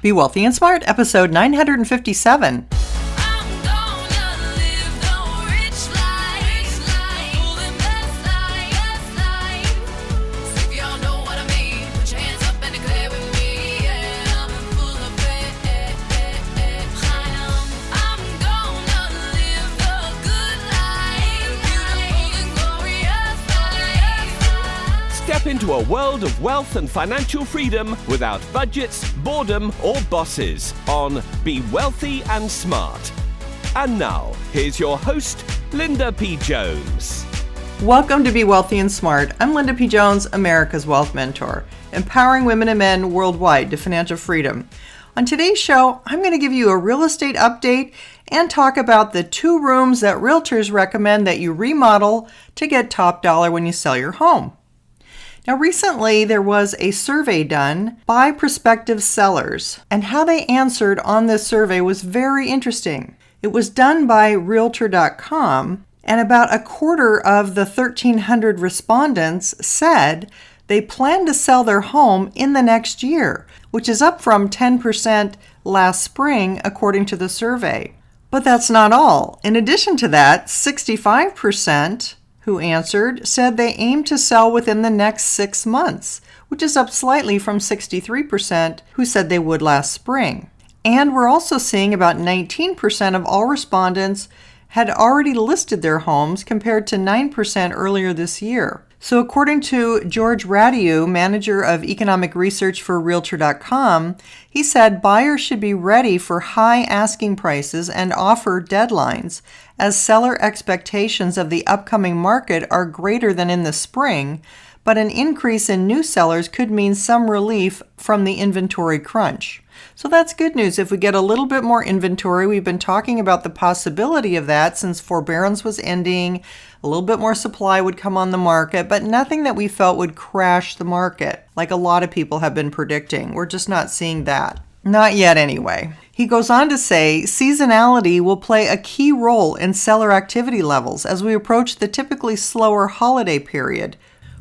Be Wealthy and Smart, episode 957. Step into a world of wealth and financial freedom without budgets, boredom, or bosses on Be Wealthy and Smart. And now, here's your host, Linda P. Jones. Welcome to Be Wealthy and Smart. I'm Linda P. Jones, America's Wealth Mentor, empowering women and men worldwide to financial freedom. On today's show, I'm going to give you a real estate update and talk about the 2 rooms that realtors recommend that you remodel to get top dollar when you sell your home. Now, recently, there was a survey done by prospective sellers, and how they answered on this survey was very interesting. It was done by Realtor.com, and about a quarter of the 1,300 respondents said they plan to sell their home in the next year, which is up from 10% last spring, according to the survey. But that's not all. In addition to that, 65% who answered said they aim to sell within the next 6 months, which is up slightly from 63% who said they would last spring. And we're also seeing about 19% of all respondents had already listed their homes compared to 9% earlier this year. So according to George Radiu, manager of economic research for Realtor.com, he said buyers should be ready for high asking prices and offer deadlines, as seller expectations of the upcoming market are greater than in the spring, but an increase in new sellers could mean some relief from the inventory crunch. So that's good news. If we get a little bit more inventory, we've been talking about the possibility of that since forbearance was ending, a little bit more supply would come on the market, but nothing that we felt would crash the market, like a lot of people have been predicting. We're just not seeing that. Not yet anyway. He goes on to say, seasonality will play a key role in seller activity levels as we approach the typically slower holiday period,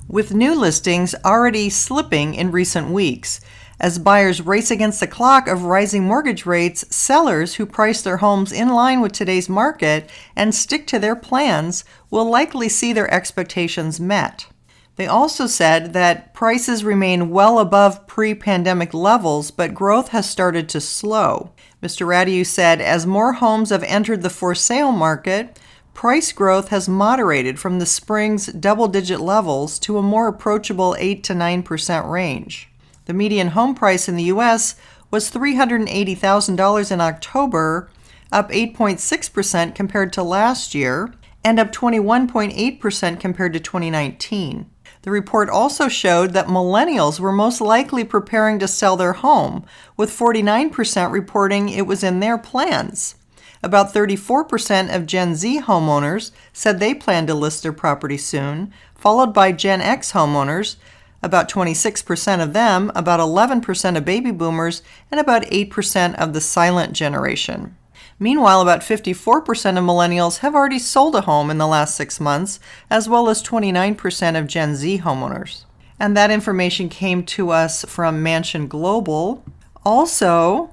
with new listings already slipping in recent weeks. As buyers race against the clock of rising mortgage rates, sellers who price their homes in line with today's market and stick to their plans will likely see their expectations met. They also said that prices remain well above pre-pandemic levels, but growth has started to slow. Mr. Radiu said, as more homes have entered the for sale market, price growth has moderated from the spring's double-digit levels to a more approachable 8 to 9% range. The median home price in the U.S. was $380,000 in October, up 8.6% compared to last year, and up 21.8% compared to 2019. The report also showed that millennials were most likely preparing to sell their home, with 49% reporting it was in their plans. About 34% of Gen Z homeowners said they plan to list their property soon, followed by Gen X homeowners, about 26% of them, about 11% of baby boomers, and about 8% of the silent generation. Meanwhile, about 54% of millennials have already sold a home in the last 6 months, as well as 29% of Gen Z homeowners. And that information came to us from Mansion Global. Also,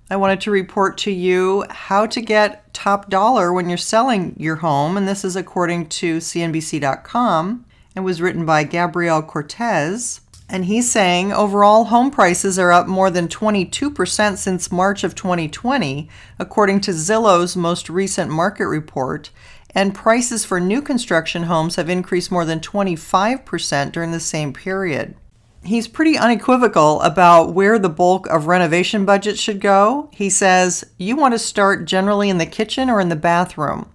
I wanted to report to you how to get top dollar when you're selling your home, and this is according to CNBC.com. It was written by Gabriel Cortez, and he's saying overall home prices are up more than 22% since March of 2020, according to Zillow's most recent market report, and prices for new construction homes have increased more than 25% during the same period. He's pretty unequivocal about where the bulk of renovation budgets should go. He says, you want to start generally in the kitchen or in the bathroom.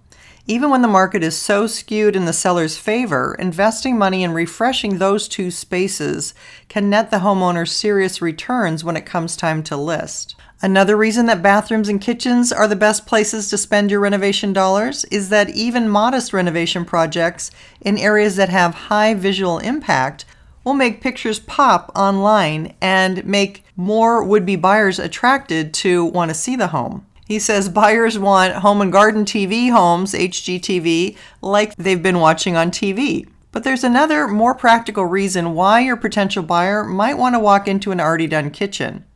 Even when the market is so skewed in the seller's favor, investing money in refreshing those 2 spaces can net the homeowner serious returns when it comes time to list. Another reason that bathrooms and kitchens are the best places to spend your renovation dollars is that even modest renovation projects in areas that have high visual impact will make pictures pop online and make more would-be buyers attracted to want to see the home. He says buyers want home and garden TV homes, HGTV, like they've been watching on TV. But there's another more practical reason why your potential buyer might want to walk into an already done kitchen.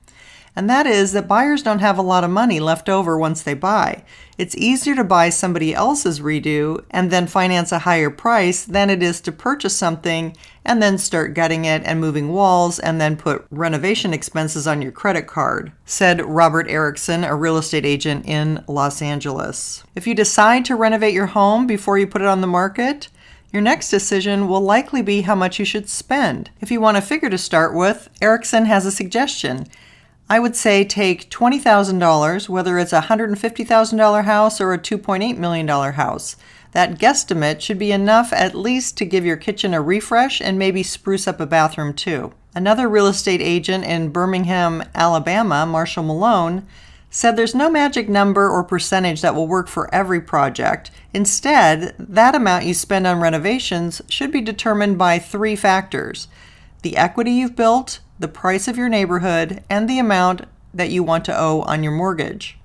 and that is that buyers don't have a lot of money left over once they buy. It's easier to buy somebody else's redo and then finance a higher price than it is to purchase something and then start gutting it and moving walls and then put renovation expenses on your credit card, said Robert Erickson, a real estate agent in Los Angeles. If you decide to renovate your home before you put it on the market, your next decision will likely be how much you should spend. If you want a figure to start with, Erickson has a suggestion. I would say take $20,000, whether it's a $150,000 house or a $2.8 million house. That guesstimate should be enough at least to give your kitchen a refresh and maybe spruce up a bathroom too. Another real estate agent in Birmingham, Alabama, Marshall Malone, said there's no magic number or percentage that will work for every project. Instead, that amount you spend on renovations should be determined by 3 factors: the equity you've built, the price of your neighborhood, and the amount that you want to owe on your mortgage.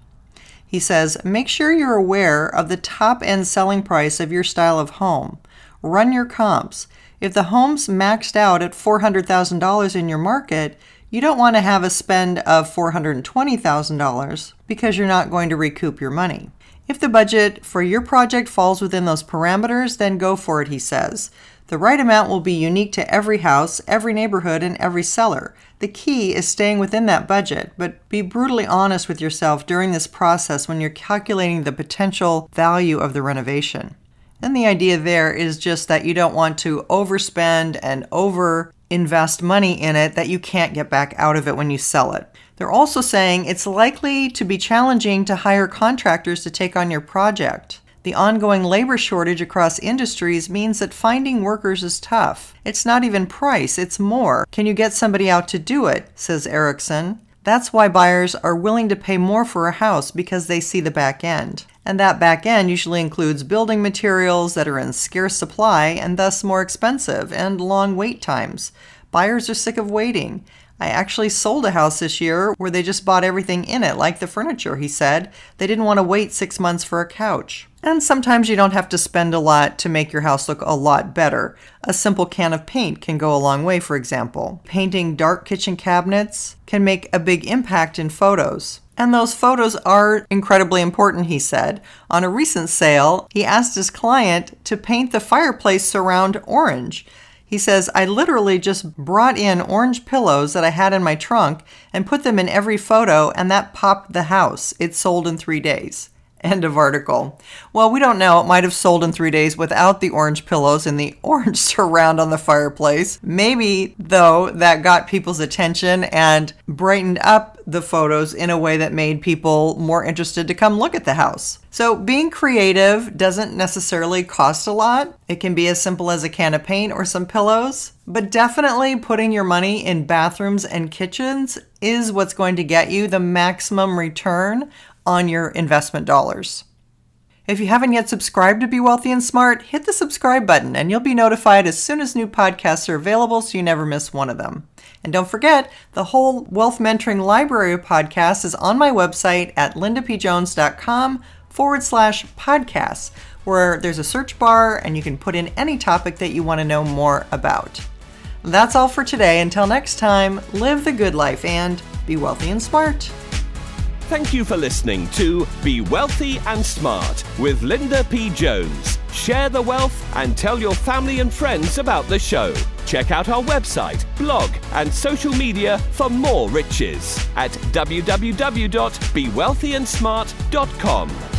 He says, make sure you're aware of the top-end selling price of your style of home. Run your comps. If the home's maxed out at $400,000 in your market, you don't want to have a spend of $420,000 because you're not going to recoup your money. If the budget for your project falls within those parameters, then go for it, he says. The right amount will be unique to every house, every neighborhood, and every seller. The key is staying within that budget, but be brutally honest with yourself during this process when you're calculating the potential value of the renovation. And the idea there is just that you don't want to overspend and invest money in it that you can't get back out of it when you sell it. They're also saying it's likely to be challenging to hire contractors to take on your project. The ongoing labor shortage across industries means that finding workers is tough. It's not even price, it's more. Can you get somebody out to do it, says Erickson. That's why buyers are willing to pay more for a house, because they see the back end. And that back end usually includes building materials that are in scarce supply and thus more expensive and long wait times. Buyers are sick of waiting. I actually sold a house this year where they just bought everything in it, like the furniture, he said. They didn't want to wait 6 months for a couch. And sometimes you don't have to spend a lot to make your house look a lot better. A simple can of paint can go a long way, for example. Painting dark kitchen cabinets can make a big impact in photos. And those photos are incredibly important, he said. On a recent sale, he asked his client to paint the fireplace surround orange. He says, I literally just brought in orange pillows that I had in my trunk and put them in every photo, and that popped the house. It sold in 3 days. End of article. Well, we don't know. It might have sold in 3 days without the orange pillows and the orange surround on the fireplace. Maybe, though, that got people's attention and brightened up the photos in a way that made people more interested to come look at the house. So being creative doesn't necessarily cost a lot. It can be as simple as a can of paint or some pillows. But definitely putting your money in bathrooms and kitchens is what's going to get you the maximum return on your investment dollars. If you haven't yet subscribed to Be Wealthy and Smart, hit the subscribe button and you'll be notified as soon as new podcasts are available so you never miss one of them. And don't forget, the whole Wealth Mentoring library of podcasts is on my website at lindapjones.com/podcasts, where there's a search bar and you can put in any topic that you want to know more about. That's all for today. Until next time, live the good life and be wealthy and smart. Thank you for listening to Be Wealthy and Smart with Linda P. Jones. Share the wealth and tell your family and friends about the show. Check out our website, blog, and social media for more riches at www.bewealthyandsmart.com.